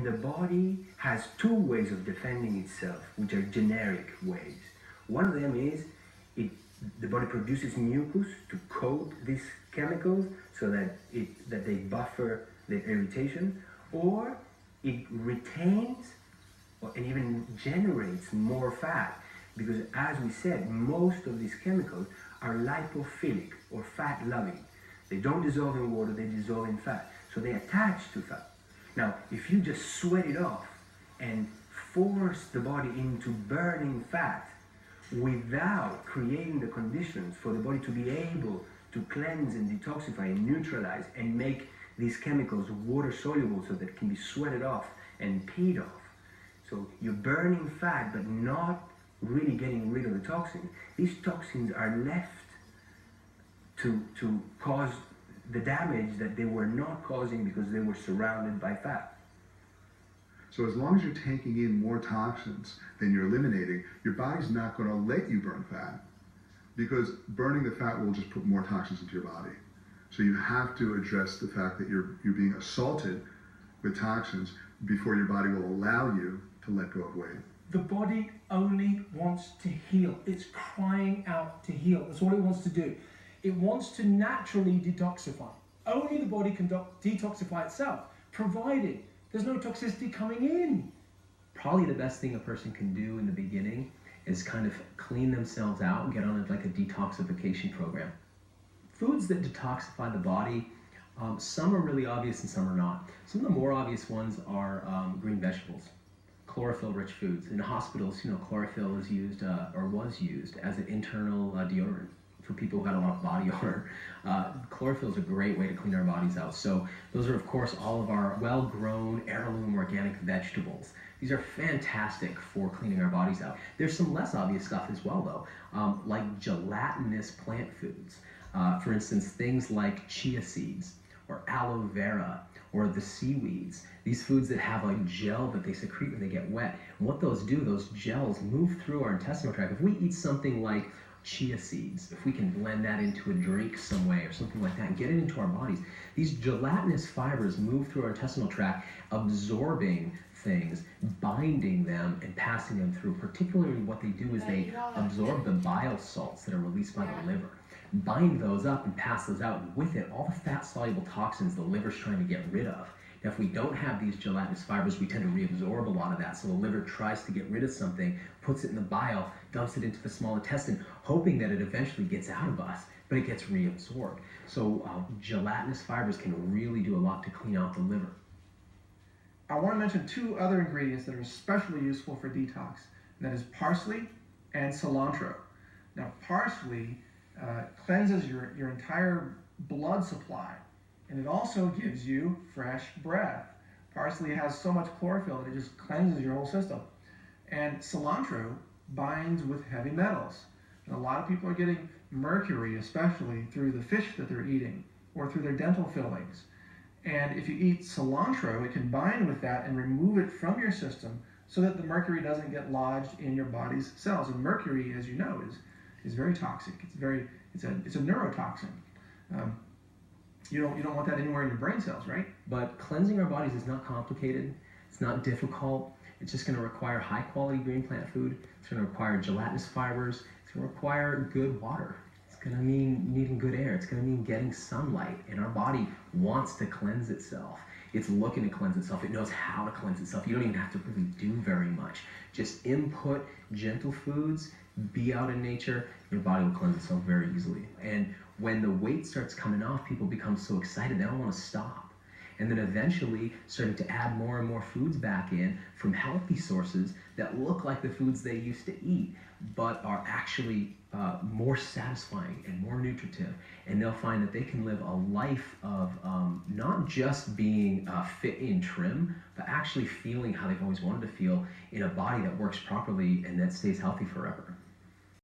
the body has two ways of defending itself, which are generic ways. One of them is the body produces mucus to coat these chemicals so that they buffer the irritation, or it retains and even generates more fat, because as we said, most of these chemicals are lipophilic or fat-loving. They don't dissolve in water, they dissolve in fat. So they attach to fat. Now, if you just sweat it off and force the body into burning fat without creating the conditions for the body to be able to cleanse and detoxify and neutralize and make these chemicals water soluble so that it can be sweated off and peed off. So you're burning fat but not really getting rid of the toxins. These toxins are left to cause the damage that they were not causing because they were surrounded by fat. So as long as you're taking in more toxins than you're eliminating, your body's not going to let you burn fat, because burning the fat will just put more toxins into your body. So you have to address the fact that you're being assaulted with toxins before your body will allow you to let go of weight. The body only wants to heal. It's crying out to heal. That's all it wants to do. It wants to naturally detoxify. Only the body can detoxify itself, provided there's no toxicity coming in. Probably the best thing a person can do in the beginning is kind of clean themselves out and get on like a detoxification program. Foods that detoxify the body, some are really obvious and some are not. Some of the more obvious ones are green vegetables, chlorophyll-rich foods. In hospitals, chlorophyll is used or was used as an internal deodorant for people who got a lot of body odor. Chlorophyll is a great way to clean our bodies out. So those are, of course, all of our well-grown heirloom organic vegetables. These are fantastic for cleaning our bodies out. There's some less obvious stuff as well, though, like gelatinous plant foods. For instance, things like chia seeds or aloe vera or the seaweeds. These foods that have a gel that they secrete when they get wet. And what those do, those gels move through our intestinal tract. If we eat something like chia seeds, if we can blend that into a drink some way or something like that and get it into our bodies, these gelatinous fibers move through our intestinal tract, absorbing things, binding them and passing them through. Particularly what they do is they absorb the bile salts that are released by the liver, bind those up and pass those out, and with it all the fat soluble toxins the liver's trying to get rid of. Now, if we don't have these gelatinous fibers, we tend to reabsorb a lot of that. So the liver tries to get rid of something, puts it in the bile, dumps it into the small intestine, hoping that it eventually gets out of us, but it gets reabsorbed. So gelatinous fibers can really do a lot to clean out the liver. I want to mention two other ingredients that are especially useful for detox, and that is parsley and cilantro. Now, parsley cleanses your entire blood supply, and it also gives you fresh breath. Parsley has so much chlorophyll that it just cleanses your whole system. And cilantro binds with heavy metals. And a lot of people are getting mercury, especially through the fish that they're eating or through their dental fillings. And if you eat cilantro, it can bind with that and remove it from your system so that the mercury doesn't get lodged in your body's cells. And mercury, as you know, is very toxic. It's a neurotoxin. You don't want that anywhere in your brain cells, right? But cleansing our bodies is not complicated. It's not difficult. It's just going to require high quality green plant food. It's going to require gelatinous fibers. It's going to require good water. It's going to mean needing good air. It's going to mean getting sunlight. And our body wants to cleanse itself. It's looking to cleanse itself. It knows how to cleanse itself. You don't even have to really do very much. Just input gentle foods, be out in nature, your body will cleanse itself very easily. And when the weight starts coming off, people become so excited, they don't want to stop. And then eventually starting to add more and more foods back in from healthy sources that look like the foods they used to eat, but are actually more satisfying and more nutritive. And they'll find that they can live a life of not just being fit and trim, but actually feeling how they've always wanted to feel in a body that works properly and that stays healthy forever.